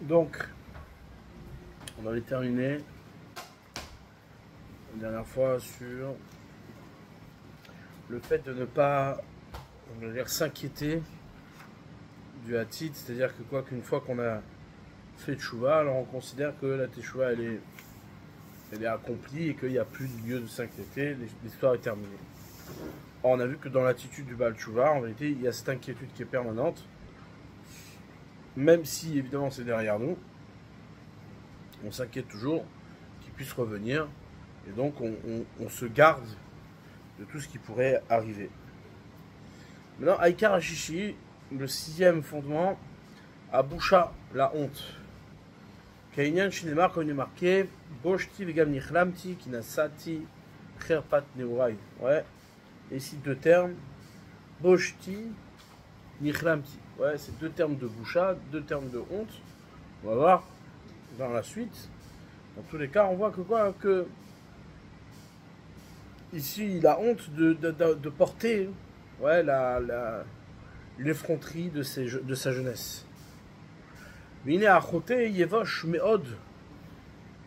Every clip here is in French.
Donc, on avait terminé la dernière fois sur le fait de ne pas, on va dire, s'inquiéter du Hatid, c'est-à-dire que quoi qu'une fois qu'on a fait Tchouva, alors on considère que la Teshuvah elle est accomplie et qu'il n'y a plus de lieu de s'inquiéter, l'histoire est terminée. Or, on a vu que dans l'attitude du Baal Tchouva, en vérité, il y a cette inquiétude qui est permanente, même si évidemment c'est derrière nous, on s'inquiète toujours qu'il puisse revenir, et donc on se garde de tout ce qui pourrait arriver. Maintenant, Aïkar Hashishi, le sixième fondement, Aboucha, la honte. Kainyan Shinemar, comme il est marqué, Boshti vegam nichlamti, kinasati, kherpat neurai. Ouais, et ici deux termes, Boshti, nichlamti. Ouais, c'est deux termes de boucha, deux termes de honte. On va voir dans la suite. Dans tous les cas, on voit que quoi, que ici, il a honte de porter, ouais, l'effronterie de sa jeunesse. Vine achoté yevosh meod.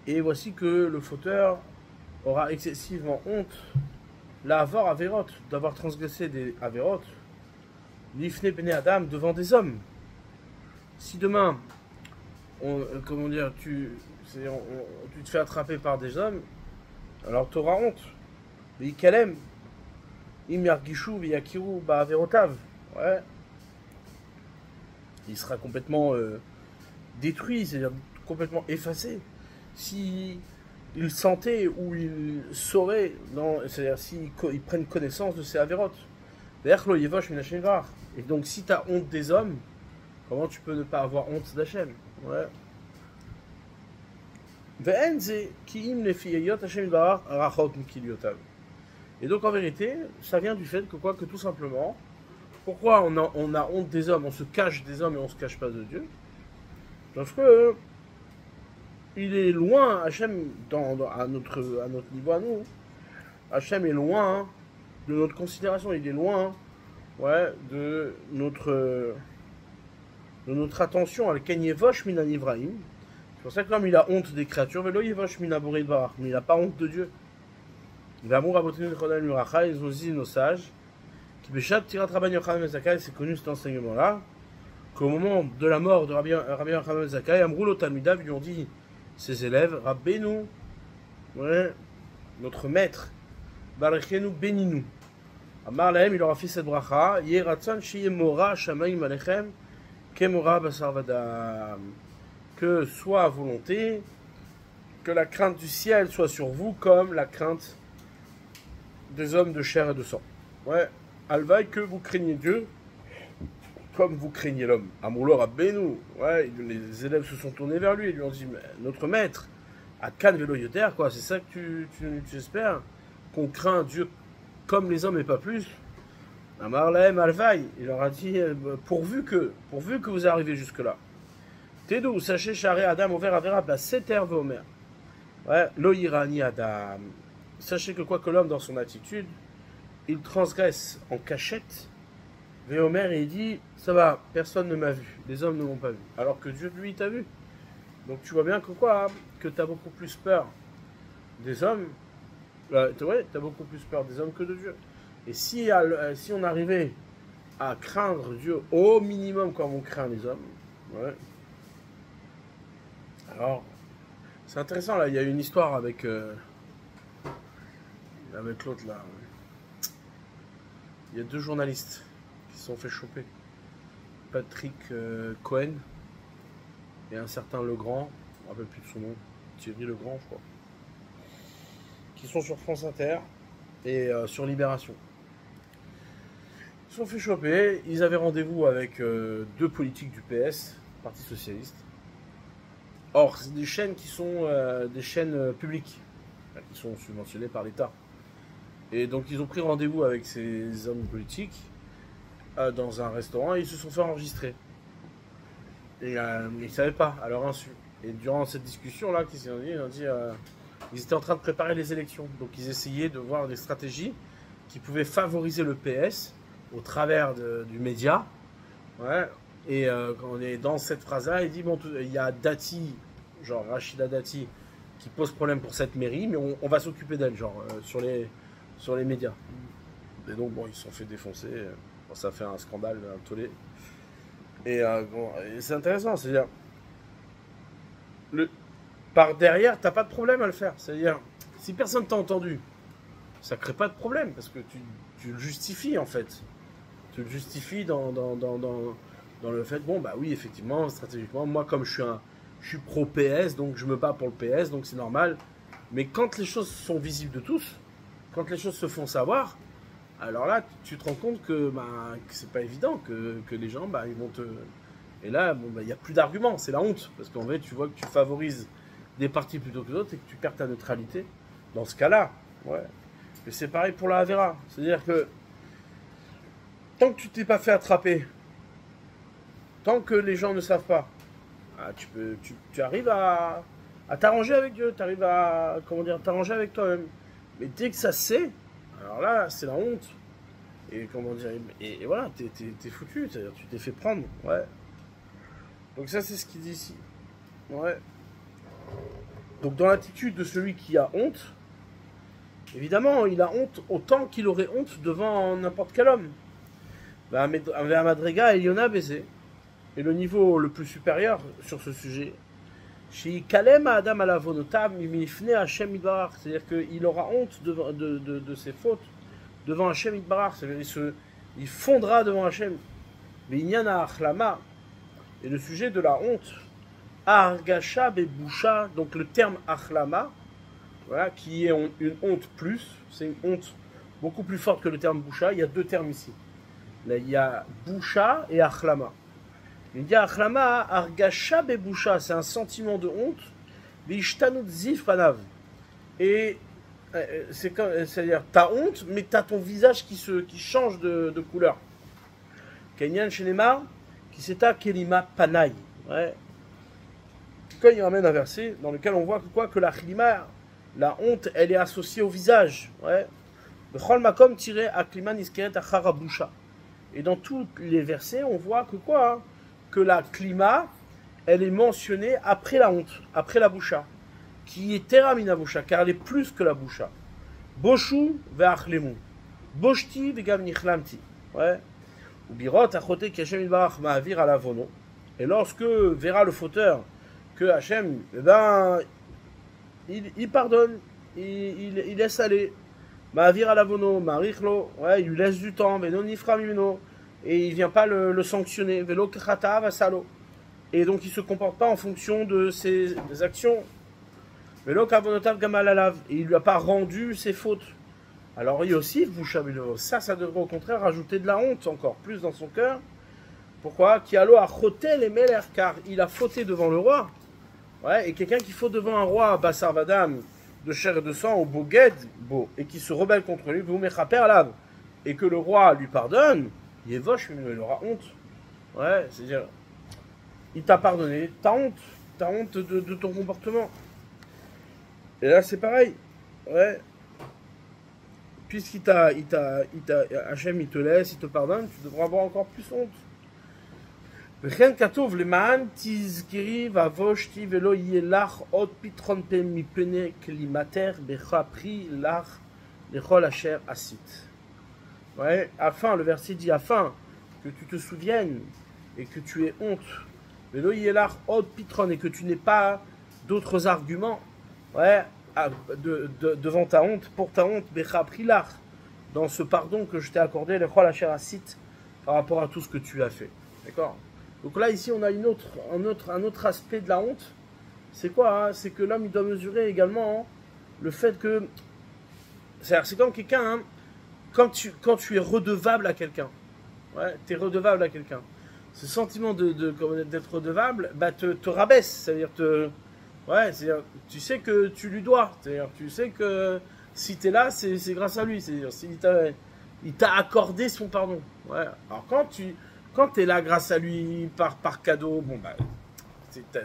Et voici que le fauteur aura excessivement honte l'avoir averot, d'avoir transgressé des averot, l'ifne bene adam, devant des hommes. Si demain, comment dire, tu te fais attraper par des hommes, alors tu auras honte. V'ikalem, im yargishu v'yakiru ba'averotav. Ouais. Il sera complètement détruit, c'est-à-dire complètement effacé. Si il sentait ou il saurait, c'est-à-dire s'ils prennent connaissance de ces avérotes. Et donc si tu as honte des hommes, comment tu peux ne pas avoir honte d'Hachem? Ouais. Et donc en vérité, ça vient du fait que quoi, que tout simplement, pourquoi on a honte des hommes, on se cache des hommes et on ne se cache pas de Dieu? Parce que il est loin, Hachem, à notre niveau à nous, Hachem est loin de notre considération, il est loin, ouais, de notre attention à le Kenyevosh Minan Ibrahim. C'est pour ça que l'homme il a honte des créatures, mais il n'a pas honte de Dieu. Il va mourir à Botenu de Chodal Muracha, ils ont dit nos sages, qui Béchat Tirat Rabban Yochanan Ben Zakkai, c'est connu cet enseignement-là, qu'au moment de la mort de Rabbi Yochanan Ben Zakkai, Amroulo Talmidav lui ont dit ses élèves, Rabbeinu, ouais, notre maître, Barechenu, bénis-nous. Amar Lahem, il leur a fait cette bracha, Yeratzon Shiyemora Shamaim Alechem, Kemora Basar Vadam. Que soit à volonté, que la crainte du ciel soit sur vous comme la crainte des hommes de chair et de sang. Ouais, Alvaï, que vous craignez Dieu comme vous craignez l'homme. Amourlo Rabbeinu, ouais, les élèves se sont tournés vers lui et lui ont dit, mais notre maître, à Cannes Vélo Yoter, quoi, c'est ça que tu espères, qu'on craint Dieu comme les hommes et pas plus. Amar Lahem Alvaï, il leur a dit, pourvu que vous arrivez jusque-là. Tédou, sachez, charé Adam, ouvert Avera, Seter Veomer. Ouais, Loïrani Adam. Sachez que quoi que l'homme, dans son attitude, il transgresse en cachette. Veomer, il dit, ça va, personne ne m'a vu, les hommes ne m'ont pas vu. Alors que Dieu, lui, t'a vu. Donc tu vois bien que quoi, hein, que tu as beaucoup plus peur des hommes. Ouais, tu as beaucoup plus peur des hommes que de Dieu. Et si on arrivait à craindre Dieu au minimum comme on craint les hommes, ouais. Alors, c'est intéressant là, il y a une histoire avec l'autre là. Il y a deux journalistes qui se sont fait choper. Patrick Cohen et un certain Legrand, je ne me rappelle plus de son nom, Thierry Legrand je crois, qui sont sur France Inter et sur Libération. Ils se sont fait choper, ils avaient rendez-vous avec deux politiques du PS, Parti Socialiste. Or, c'est des chaînes qui sont des chaînes publiques, qui sont subventionnées par l'État. Et donc, ils ont pris rendez-vous avec ces hommes politiques dans un restaurant et ils se sont fait enregistrer. Et ils ne savaient pas, à leur insu. Et durant cette discussion-là, ils étaient en train de préparer les élections. Donc, ils essayaient de voir des stratégies qui pouvaient favoriser le PS au travers du média, ouais, Et quand on est dans cette phrase-là, il dit, bon, il y a Dati, genre Rachida Dati, qui pose problème pour cette mairie, mais on va s'occuper d'elle, genre, sur les médias. Et donc, bon, ils se sont fait défoncer. Bon, ça fait un scandale, un tollé. Et, bon, et c'est intéressant, c'est-à-dire, par derrière, t'as pas de problème à le faire. C'est-à-dire, si personne t'a entendu, ça crée pas de problème, parce que tu le justifies, en fait. Tu le justifies dans le fait, bon, bah oui, effectivement, stratégiquement, moi, comme je suis pro-PS, donc je me bats pour le PS, donc c'est normal. Mais quand les choses sont visibles de tous, quand les choses se font savoir, alors là, tu te rends compte que c'est pas évident, que les gens, ils vont te... Et là, bon, il n'y a plus d'arguments, c'est la honte. Parce qu'en fait, tu vois que tu favorises des partis plutôt que d'autres et que tu perds ta neutralité. Dans ce cas-là, ouais. Et c'est pareil pour la Avera. C'est-à-dire que tant que tu t'es pas fait attraper, tant que les gens ne savent pas, tu arrives à t'arranger avec Dieu, tu arrives à t'arranger avec toi-même. Mais dès que ça se sait, alors là, c'est la honte. Et et voilà, t'es foutu, c'est-à-dire tu t'es fait prendre, ouais. Donc ça, c'est ce qu'il dit ici. Ouais. Donc dans l'attitude de celui qui a honte, évidemment, il a honte autant qu'il aurait honte devant n'importe quel homme. Vers Madrega, Eliona baisé. Et le niveau le plus supérieur sur ce sujet, chez Kalem Adam Alavonotab, Mimifne Hashem Idbarach, c'est-à-dire qu'il aura honte de ses fautes devant Hashem Idbarach, c'est-à-dire il fondra devant Hashem. Mais il y en a Achlama. Et le sujet de la honte, Argasha Bebusha, donc le terme Achlama, voilà, qui est une honte plus, c'est une honte beaucoup plus forte que le terme Busha. Il y a deux termes ici. Là, il y a Busha et Achlama. Il y a Achlama, Argasha Bebusha, c'est un sentiment de honte, Vishtanut Zif Panav. Et c'est-à-dire, t'as honte, mais t'as ton visage qui change de couleur. Kenyan Shenema, qui s'état Kelima Panaï. Ouais. Quand il ramène un verset dans lequel on voit que la Khilima, la honte, elle est associée au visage. Ouais. Bechol Makom tiré à Klima Niskeret Acharabusha. Et dans tous les versets, on voit que la Klima, elle est mentionnée après la honte, après la Busha, qui est Teramina Busha, car elle est plus que la Busha. Boshu ve'achlemu. Boshti ve'gam nichlamti. Ouais. Ubirot achote ki Hashem Yitbarach ma'avir ala vono. Et lorsque verra le fauteur que Hashem, il pardonne, il laisse aller. Ma'avir ala vono, ma'richlo, ouais, il lui laisse du temps, veno nifra mimeno, et il vient pas le sanctionner. Velo kachata vasalo. Et donc il se comporte pas en fonction de ses actions. Velo kavonotav gamalalav, et il lui a pas rendu ses fautes. Alors il y a aussi ça devrait au contraire rajouter de la honte encore plus dans son cœur. Pourquoi? Qui allo a choté les mêlers, car il a fauté devant le roi. Ouais, et quelqu'un qui faute devant un roi, Bassar Vadam, de chair et de sang, au Boged, et qui se rebelle contre lui, vous mettez à lave, et que le roi lui pardonne, il est voche, mais il aura honte. Ouais, c'est-à-dire, il t'a pardonné, t'as honte de ton comportement. Et là, c'est pareil. Ouais. Puisqu'il Hachem, il te laisse, il te pardonne, tu devras avoir encore plus honte. וכן כתוב למען תזכרי ובושתי ולא יהיה לך עוד פתחון פה מפני כלימתך בכפרי לך לכל אשר עשית. Ouais, afin, le verset dit afin que tu te souviennes et que tu aies honte. ולא יהיה לך עוד פתחון, et que tu n'aies pas d'autres arguments. Ouais, devant ta honte, pour ta honte, dans ce pardon que je t'ai accordé, le Chol Asher Asit, par rapport à tout ce que tu as fait. D'accord? Donc là, ici, on a un autre aspect de la honte. C'est quoi? C'est que l'homme, il doit mesurer également le fait que... C'est comme quelqu'un, quand tu es redevable à quelqu'un. Ouais, tu es redevable à quelqu'un. Ce sentiment d'être redevable, te rabaisse. C'est-à-dire ouais, c'est-à-dire, tu sais que tu lui dois. C'est-à-dire, tu sais que si tu es là, c'est grâce à lui. C'est-à-dire, il t'a accordé son pardon. Ouais. Alors, quand tu es là grâce à lui, par cadeau, bon,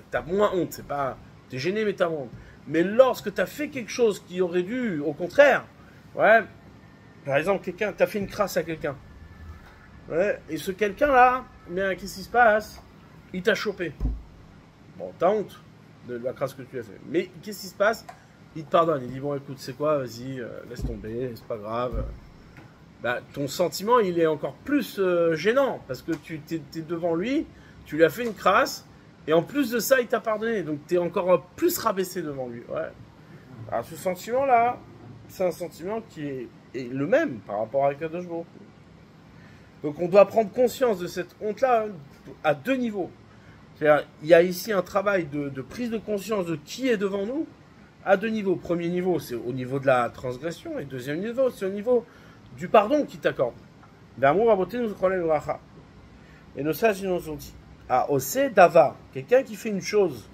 t'as moins honte. C'est pas, t'es gêné, mais t'as moins honte. Mais lorsque tu as fait quelque chose qui aurait dû, au contraire, ouais, par exemple, t'as fait une crasse à quelqu'un. Ouais, et ce quelqu'un-là, mais qu'est-ce qui se passe? Il t'a chopé. Bon, t'as honte de la crasse que tu as fait. Mais qu'est-ce qui se passe? Il te pardonne. Il dit, bon, écoute, c'est quoi? Vas-y, laisse tomber, c'est pas grave. Bah, ton sentiment, il est encore plus gênant. Parce que tu t'es devant lui, tu lui as fait une crasse, et en plus de ça, il t'a pardonné. Donc, t'es encore plus rabaissé devant lui. Ouais. Alors, ce sentiment-là, c'est un sentiment qui est le même par rapport à Kadosh Baruch Hu. Donc, on doit prendre conscience de cette honte-là à deux niveaux. C'est-à-dire, il y a ici un travail de prise de conscience de qui est devant nous à deux niveaux. Premier niveau, c'est au niveau de la transgression. Et deuxième niveau, c'est au niveau du pardon qu'il t'accorde. D'amour à beauté nous connaît racha. Et nos sages nous ont dit, à Osé Dava, quelqu'un qui fait une chose,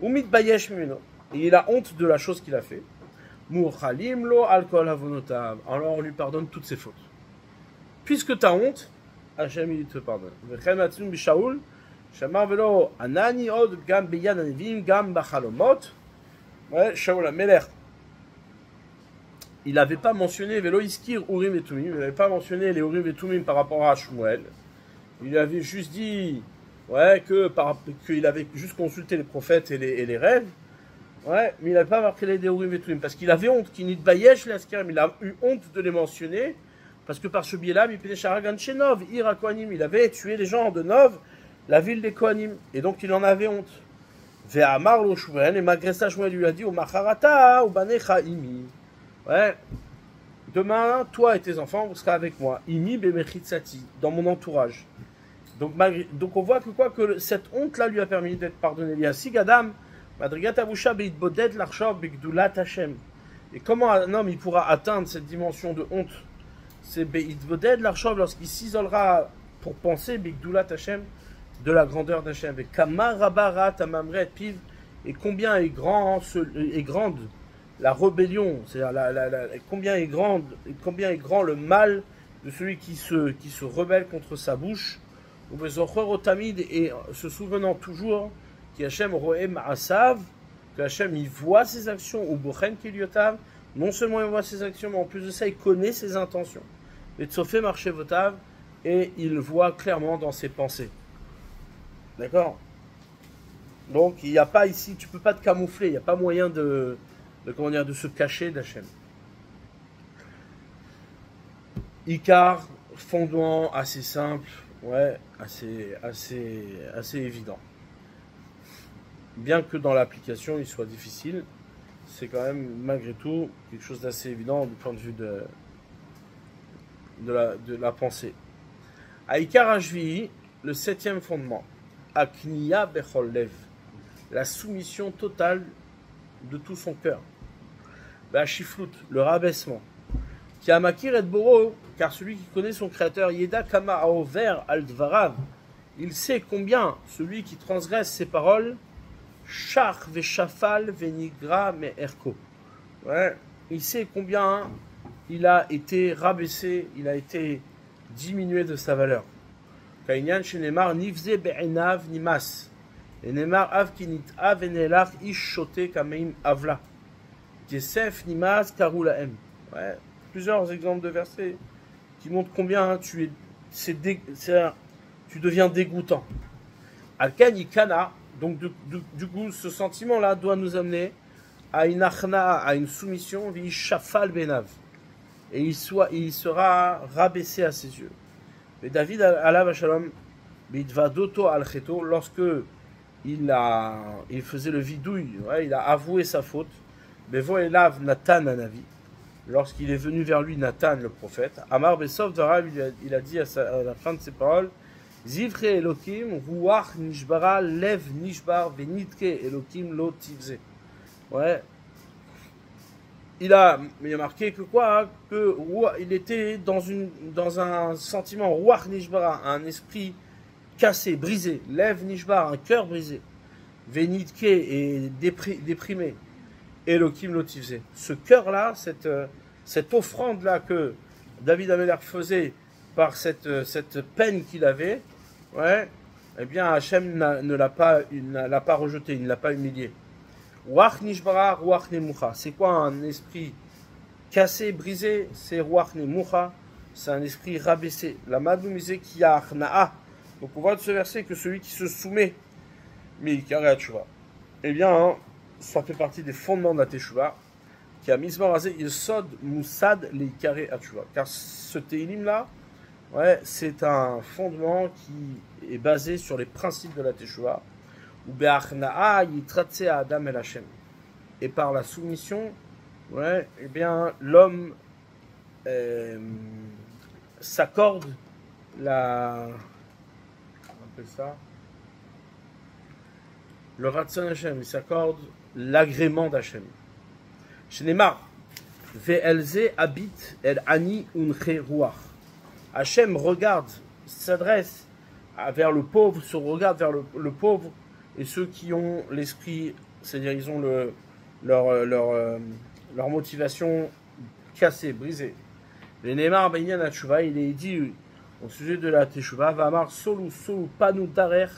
ou mitbayesh mimeno, et il a honte de la chose qu'il a fait, Murchalim lo alkol avonotav, alors on lui pardonne toutes ses fautes. Puisque tu as honte, Hachem il te pardonne. Vechem atzum bishaoul, shamar velo anani od gam beyad anivim gam bachalomot. Ouais, Shaoul Ameler. Il n'avait pas mentionné Velo Iskir Urim et Tumim, il n'avait pas mentionné les Urim et Tumim par rapport à Shmuel. Il avait juste dit ouais, qu'il avait juste consulté les prophètes et les rêves. Ouais, mais il n'avait pas marqué les Urim et Tumim parce qu'il avait honte, qu'il n'y bayesh l'askirim, il a eu honte de les mentionner parce que par ce biais-là, il avait tué les gens de Nov, la ville des Kohanim, et donc il en avait honte. Ve'amar lo Shmuel, et malgré ça, Shmuel lui a dit, au macharata, au banecha imi. Ouais, demain, toi et tes enfants, vous serez avec moi. Imi bemechitzati, dans mon entourage. Donc on voit que quoi que cette honte-là lui a permis d'être pardonné. Il y a Sigadam, Madrigat Abusha beitboded l'arshov begdulat Hashem. Et comment un homme il pourra atteindre cette dimension de honte? C'est beitboded l'arshov lorsqu'il s'isolera pour penser begdulat Hashem, de la grandeur d'Hachem. Et Kamar Rabarat Amamret Piv, et combien est grande la rébellion, c'est-à-dire combien est grand le mal de celui qui se rebelle contre sa bouche, et se souvenant toujours qu'Hachem roem asav, que Hachem il voit ses actions, ou bochen kiliotav, non seulement il voit ses actions, mais en plus de ça il connaît ses intentions. Et tsofé marché votav, et il voit clairement dans ses pensées. D'accord? Donc il n'y a pas ici, tu peux pas te camoufler, il n'y a pas moyen de se cacher d'Hachem. Icar, fondement assez simple, ouais, assez évident. Bien que dans l'application il soit difficile, c'est quand même malgré tout quelque chose d'assez évident du point de vue de la pensée. Aïkar Hashvi, le septième fondement, Akniya Bechol Lev, la soumission totale de tout son cœur. Bachiflout, le rabaissement. Qui a makir et boro, car celui qui connaît son créateur, Yeda Kama Aover al Dvarav, il sait combien celui qui transgresse ses paroles, Shach Veshafal Venigra Me Erko. Ouais, il sait combien il a été rabaissé, il a été diminué de sa valeur. Kainyan Shenemar Nivze Be'enav Nimas. Et Nemar Av Kinit Av Enelach Ish Shote Kameim Avla. Yesef Nimaz Karulaem. Ouais, plusieurs exemples de versets qui montrent combien tu deviens dégoûtant. Alkan Ikana, donc du coup, ce sentiment-là doit nous amener à une achna, à une soumission, Shafal Benav. Et il sera rabaissé à ses yeux. Mais David alav shalom bidvadoto al cheto, lorsque il faisait le vidouille, ouais, il a avoué sa faute. Bevo elav Nathan Anavi, lorsqu'il est venu vers lui Nathan le prophète, Amar Besov Darav, il a dit à la fin de ses paroles, Zivre Elokim, Ruach Nishbara, Lev Nishbar, Venitke Elokim Lo Tivze. Ouais. Il a marqué que quoi, hein, que il était dans un sentiment Ruach Nishbara, un esprit cassé, brisé, Lev Nishbar, un cœur brisé, Venitke et déprimé. Elohim Lotivze. Ce cœur-là, cette offrande-là que David Améler faisait par cette peine qu'il avait, ouais, eh bien Hachem ne l'a pas rejeté, il ne l'a pas humilié. Ruach Nishbara, Ruach Nemucha. C'est quoi un esprit cassé, brisé? C'est Ruach Nemucha, c'est un esprit rabaissé. La Madoumisé qui a Arna'a, Donc on voit de ce verset que celui qui se soumet, Meikare Teshuvah, eh bien, hein, ça fait partie des fondements de la Teshuvah, qui a misement rasé Yesod Moussad Leikare Teshuvah. Car ce Teilim là, ouais, c'est un fondement qui est basé sur les principes de la Teshuvah, ou Be'achna'a Yitratse Adam El Hashem. Et par la soumission, ouais, eh bien, l'homme s'accorde la. On appelle ça. Le Ratzon Hashem, il s'accorde l'agrément d'Hashem. Chez Neymar, Ve'elze habit el ani unche ruach. Hachem regarde, s'adresse vers le pauvre, se regarde vers le pauvre et ceux qui ont l'esprit, c'est-à-dire ils ont leur motivation cassée, brisée. Le Neymar Benyan Teshuvah, il est dit au sujet de la Teshuvah, Vamar solu panu tarer,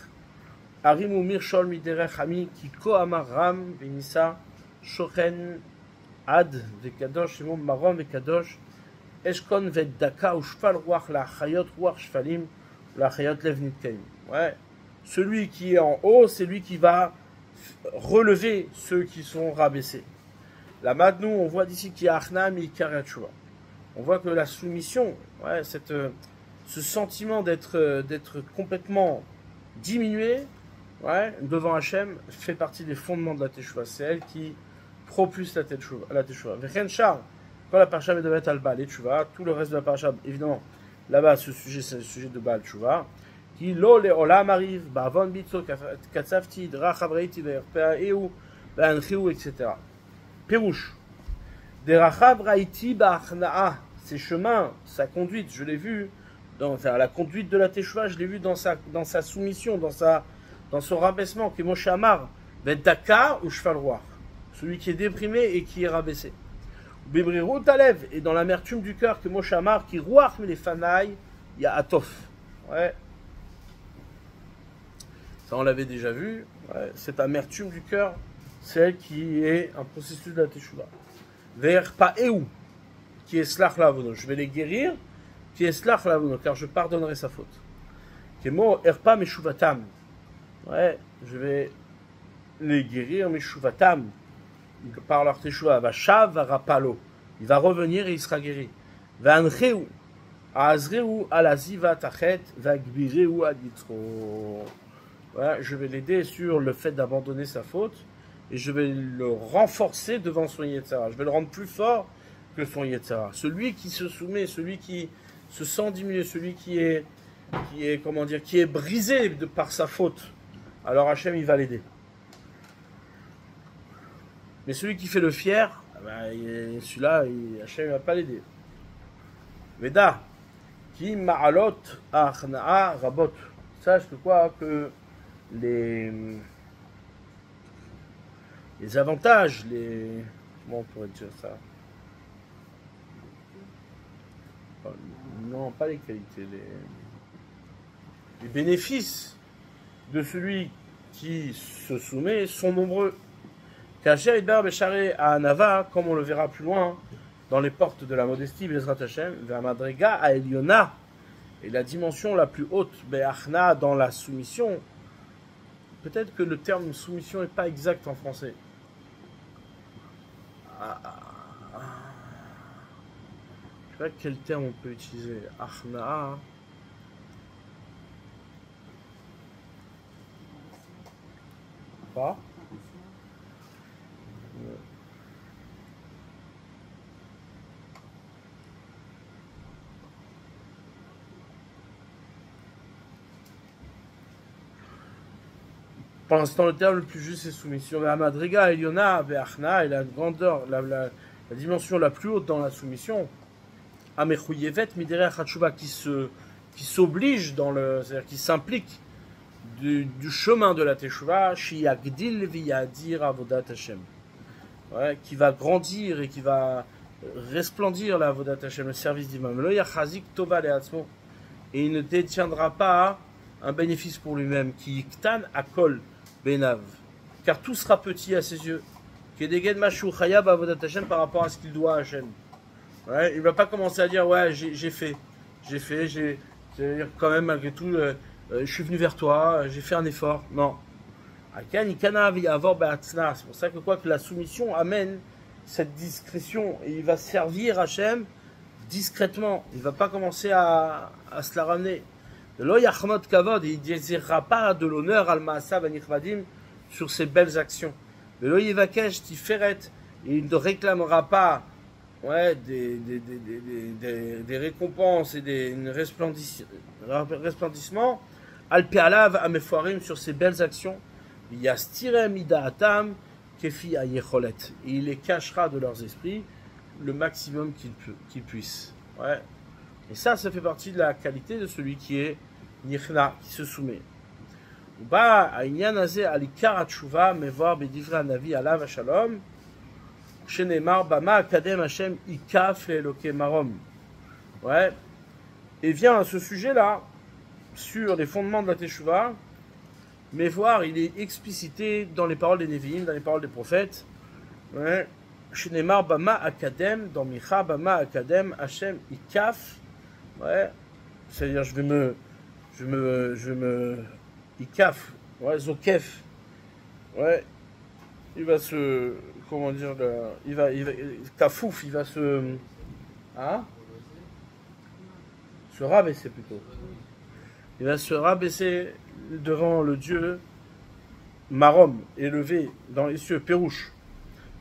arimu mirshol miderech ami, ki ko amar ram, venissa, shochen, ad, vekadosh, emom marom, vekadosh, eshkon veddaka, ou shfal ruach, la chayot ruach shfalim, la chayot levnit kaim. Ouais. Celui qui est en haut, c'est lui qui va relever ceux qui sont rabaissés. Là maintenant, on voit d'ici qu'il y a Achna Meikare Teshuvah. On voit que la soumission, ouais, ce sentiment d'être complètement diminué, ouais, devant Hachem, fait partie des fondements de la Teshuvah. C'est elle qui propulse la Teshuvah. Vechen Shar, quand la parasha devait être al-Baal Teshuvah, tout le reste de la parasha, évidemment, là-bas, ce sujet, c'est le sujet de Baal Teshuvah. Qui lo le olam arrive, ba'avon bitzo katsavti, drachav reiti ve'erpea eu, ba'anchiu, etc. Pérouche. Derachav raiti ba'achna'a. Ses chemins, sa conduite, je l'ai vu, enfin la conduite de la Teshuvah, je l'ai vu dans sa soumission, dans son rabaissement, qui est Moshe Amar, ve'daka ou shfal ruach. Celui qui est déprimé et qui est rabaissé. Bebrirut alev, et dans l'amertume du cœur, que Moshe Amar, qui ruach mais les fanaï, il y a atof. Ouais. Ça, on l'avait déjà vu. Ouais, cette amertume du cœur, c'est elle qui est un processus de la Teshuvah. Vers Pa'eu, qui est slach lavono. Je vais les guérir, qui est slach lavono, car je pardonnerai sa faute. Kemo erpa meshuvatam. Ouais, je vais les guérir meshuvatam. Par leur Teshuvah. Vashav varapalo. Il va revenir et il sera guéri. Vanreu. Azreu alaziva tachet. Vagbireu aditro. Voilà, je vais l'aider sur le fait d'abandonner sa faute et je vais le renforcer devant son Yetzara. Je vais le rendre plus fort que son Yetzara. Celui qui se soumet, celui qui se sent diminué, celui qui est brisé par sa faute, alors Hachem il va l'aider. Mais celui qui fait le fier, celui-là, Hachem ne va pas l'aider. Veda, ki ma'alot achna'a rabot. Sache que quoi que les avantages, comment on pourrait dire ça? Non, pas les qualités, les bénéfices de celui qui se soumet sont nombreux. Kacher Idbar Bécharé à Anava, comme on le verra plus loin, dans les portes de la modestie, Bezrat Hashem, vers Madrega à Eliona, et la dimension la plus haute, Be'achna, dans la soumission. Peut-être que le terme soumission n'est pas exact en français. Je ne sais pas quel terme on peut utiliser. Achna. Pas. Pour l'instant, le terme le plus juste c'est soumission. Mais à Madriga, Eliona, Be'achna, et la grandeur, la dimension la plus haute dans la soumission, Amechouyevet, Miderech Hatchouva, qui s'oblige c'est-à-dire qui s'implique du chemin de la Teshuvah, Shiagdil Viyadir Avodat Hashem. Ouais, qui va grandir et qui va resplendir la Avodat Hashem, le service divin. Lo Yachazik Tova Leatzmo. Et il ne détiendra pas un bénéfice pour lui-même, qui Ktan Akol Benav, car tout sera petit à ses yeux. Kedegen Mashou Chayab Avodat Hashem par rapport à ce qu'il doit à Hashem. Il ne va pas commencer à dire ouais j'ai fait, quand même malgré tout je suis venu vers toi, j'ai fait un effort. Non. C'est pour ça que quoi que la soumission amène cette discrétion et il va servir Hachem discrètement. Il ne va pas commencer à se la ramener. Lo yachmod kavod, il ne désirera pas de l'honneur al ma'asav anichvadim sur ses belles actions. Lo yivakesh tiferet, il ne réclamera pas des récompenses et des resplendissements al pe'alav amefoarim sur ses belles actions. Yastirem idaatam kefi ayecholet. Il les cachera de leurs esprits le maximum qu'il puisse. Ouais. Et ça fait partie de la qualité de celui qui est nichna, qui se soumet. Ba העניין הזה על עיקר התשובה מבואר בדברי הנביא עליו השלום שנאמר במה הקדם השם יקף לאלוקי מרום. Ouais. Et vient à ce sujet-là sur les fondements de la Teshuvah. Mais voir, il est explicité dans les paroles des Nevi'im, dans les paroles des prophètes. Chez Neymar, Bama Akadem, dans Micha, Bama Akadem, Hachem Ikaf. Ouais. C'est-à-dire, je vais me. Ikaf. Ouais, Zokef. Ouais. Il va se. Comment dire, il va. Kafouf, il va se. Hein? Se rabaisser plutôt. Il va se rabaisser devant le Dieu Marom, élevé dans les cieux, Pérouche.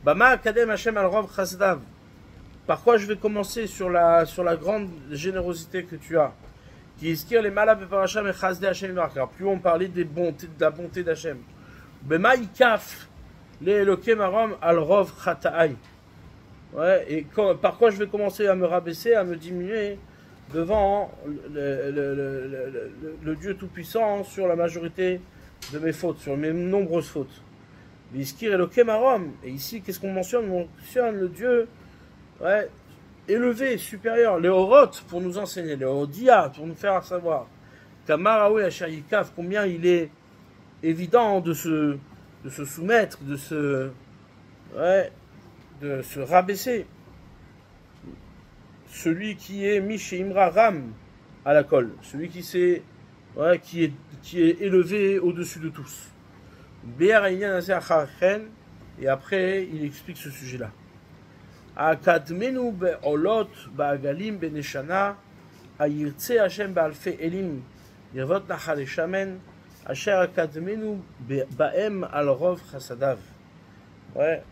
Bama Akadem Hashem al-Rov Chasdav. Par quoi je vais commencer sur la grande générosité que tu as. Qui iskir les malab par Hashem et Chasdé Hashem. Car plus on parlait de la bonté d'Hashem. Bema Ikaf, les Eloké Marom al-Rov Chataï. Ouais, et par quoi je vais commencer à me rabaisser, à me diminuer devant le Dieu Tout-Puissant sur la majorité de mes fautes, sur mes nombreuses fautes. Viskir Eloké Marom. Et ici, qu'est-ce qu'on mentionne? On mentionne le Dieu élevé, supérieur, les Oroth pour nous enseigner, les Odia pour nous faire savoir. Kamaraoui Hachayikaf, combien il est évident de se soumettre, de se rabaisser. Celui qui est Miché Imra Ram à la colle, celui qui est élevé au-dessus de tous. Et après, il explique ce sujet-là. Akadmenu be'olot ba'agalim be'neshana ayirtse Hashem ba'alfe elim yirvot nachal shamen asher akadmenu ba'em al rov chasadav. Ouais,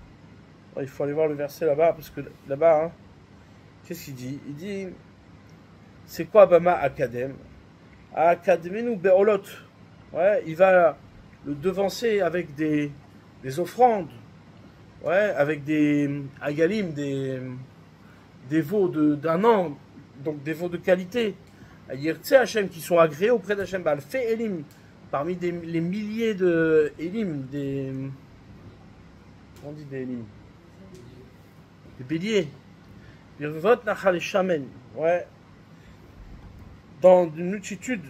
il faut aller voir le verset là-bas parce que là-bas, qu'est-ce qu'il dit? Il dit, c'est quoi Bama Akadem? Akadmenu be'olot. Ouais, il va le devancer avec des offrandes. Ouais, avec des agalim, des veaux d'un an, donc des veaux de qualité. Ayirtse Hashem, qui sont agréés auprès d'Hachem. Alfe Elim, parmi les milliers de Elim, on dit des Elim, des béliers. Yirvot nachal shamen, ouais, dans une multitude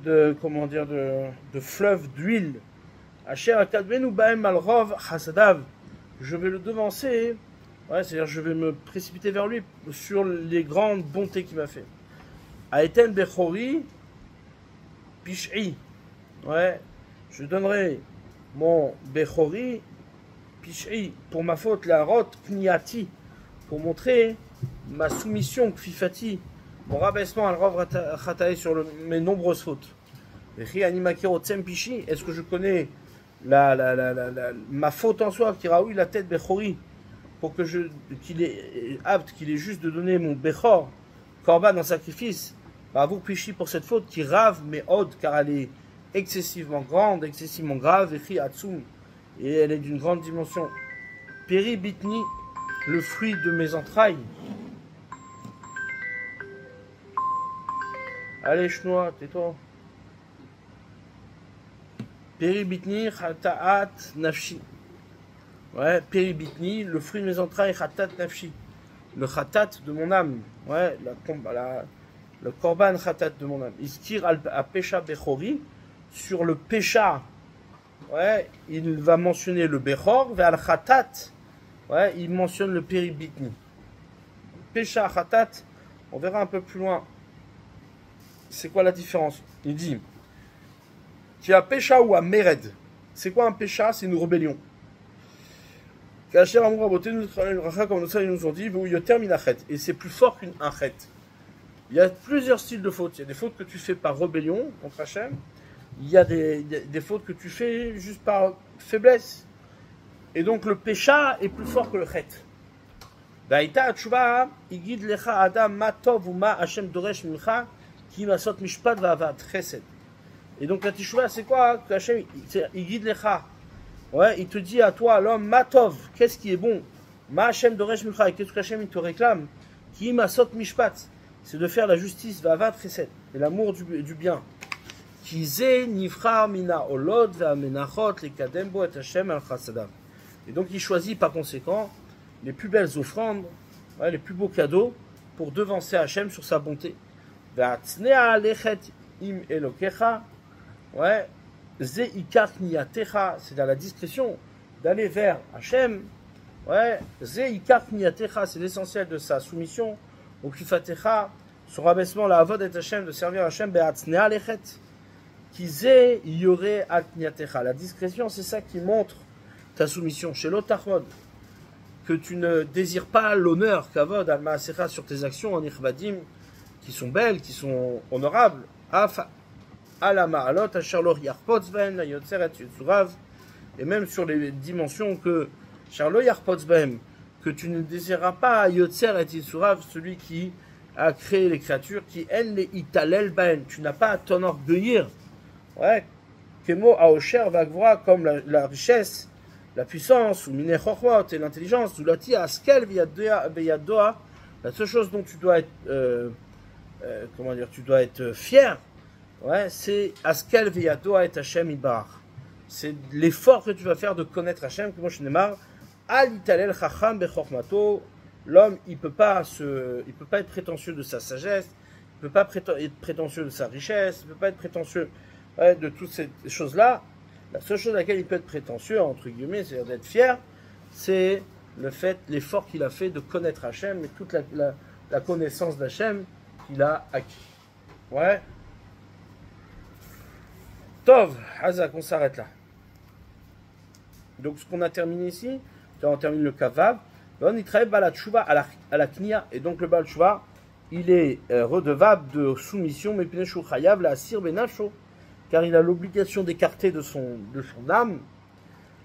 de fleuves d'huile. Asher akadmenu ba'em al rov chasadav. Je vais le devancer, c'est-à-dire je vais me précipiter vers lui sur les grandes bontés qu'il m'a fait. Aeten bechori pish'i. Ouais, je donnerai mon bechori pish'i pour ma faute, la rot kniati, pour montrer ma soumission kfifati, mon rabaissement al rov chataï sur mes nombreuses fautes. Est-ce que je connais ma faute en soi, qui raoui la tête Bechori, pour qu'il est apte, qu'il est juste de donner mon Bechor, Korban en sacrifice, vous pichi pour cette faute qui rave mais od, car elle est excessivement grande, excessivement grave, et elle est d'une grande dimension. Peri bitni, le fruit de mes entrailles. Allez, chenois, tais-toi. Péribitni, Khataat Nafshi. Ouais, Péribitni, le fruit de mes entrailles, Khatat Nafshi. Le Khatat de mon âme. Ouais, le Korban Khatat de mon âme. Iskir al Pesha Bechori. Sur le Pesha, ouais, il va mentionner le Bechor. Vers le Khatat, ouais, il mentionne le Péribitni. Pesha Khatat, on verra un peu plus loin. C'est quoi la différence? Il dit qui a pécha ou a méred. C'est quoi un pécha? C'est une rébellion. Kacher amour aboté nous comme nous nous ont dit, vous y termine achet. Et c'est plus fort qu'une achet. Il y a plusieurs styles de fautes. Il y a des fautes que tu fais par rébellion contre Hachem. Il y a des fautes que tu fais juste par faiblesse. Et donc le pécha est plus fort que le chet. Daïta tshuva igid lecha adam ma tov ou ma Hachem doresh mincha ki masot mishpat va'avat chesed. Et donc la teshuvah c'est quoi? Que Hachem igid lecha. Ouais, il te dit à toi l'homme ma tov, qu'est-ce qui est bon? Ma Hachem doresh mincha, qu'est-ce que Hachem il te réclame? Ki masot mishpat, c'est de faire la justice va'avat chesed et l'amour du bien. Ki ze nifra mina olod ve'amenachot lekadem bo et Hachem al chasadav. Et donc il choisit par conséquent les plus belles offrandes, ouais, les plus beaux cadeaux pour devancer Hachem sur sa bonté. Ve'atznea lechet im elokecha, ouais, ze ikar kniyatecha, c'est dans la discrétion d'aller vers Hachem, ouais, ze ikar kniyatecha, c'est l'essentiel de sa soumission, au kifatecha, son rabaissement, la avod et Hachem, de servir Hachem, ve'atznea lechet, ki ze yore al kniyatecha. La discrétion, c'est ça qui montre ta soumission. Chez l'otachmod, que tu ne désires pas l'honneur kavod al maasecha sur tes actions en ichvadim qui sont belles, qui sont honorables. Ala ma'alot asher lo yarpotz behem la yotzer et yitzurav, et même sur les dimensions que asher lo yarpotz behem, que tu ne désireras pas yotzer et yitzurav, celui qui a créé les créatures, qui en le italel behem, tu n'as pas à t'enorgueillir. Ouais, kemo aosher vagvra, comme la richesse, la puissance, ou mine chochot, et l'intelligence, ou lati askel viyadoa, la seule chose dont tu dois être, comment dire, tu dois être fier, ouais, c'est askel viyadoa et Hachem ibar. C'est l'effort que tu vas faire de connaître Hachem, comme je n'ai marre, al italel chacham bechormato. L'homme, il peut pas être prétentieux de sa sagesse, il peut pas être prétentieux de sa richesse, il peut pas être prétentieux, ouais, de toutes ces choses-là. La seule chose à laquelle il peut être prétentieux, entre guillemets, c'est-à-dire d'être fier, c'est le fait, l'effort qu'il a fait de connaître Hachem et toute la connaissance d'Hachem qu'il a acquis. Ouais. Tov, Hazak, on s'arrête là. Donc ce qu'on a terminé ici, on termine le Kavav, on y travaille Baal Tshuva à la Knia, et donc le Baal Tshuva, il est redevable de soumission, mais Pineshu Chayav, la Asir Benasho, car il a l'obligation d'écarter de son âme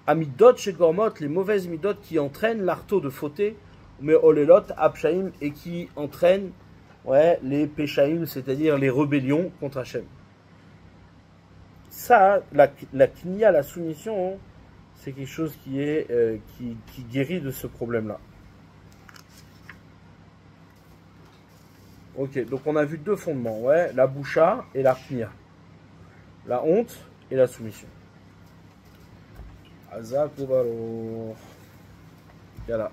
Amidot chez Gormot, les mauvaises midot qui entraînent l'arto de fauté, mais Olelot, Apshaim, et qui entraînent, ouais, les Peshaim, c'est-à-dire les rébellions contre Hachem. Ça, la Knia, la soumission, c'est quelque chose qui guérit de ce problème-là. Ok, donc on a vu deux fondements, ouais, la boucha et la Knia. La honte et la soumission. Azak ou Baruch. Voilà.